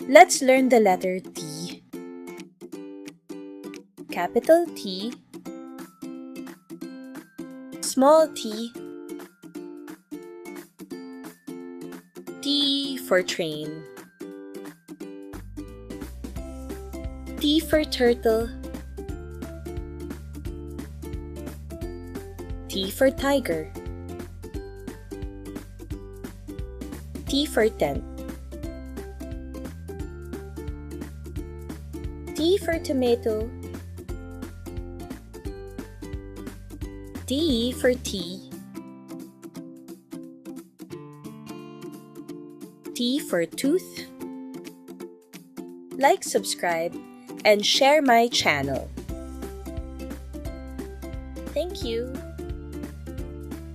Let's learn the letter T. Capital T, small t, T for train, T for turtle, T for tiger, T for tent, T for tomato, T for tea, T for tooth. Like, subscribe, and share my channel. Thank you.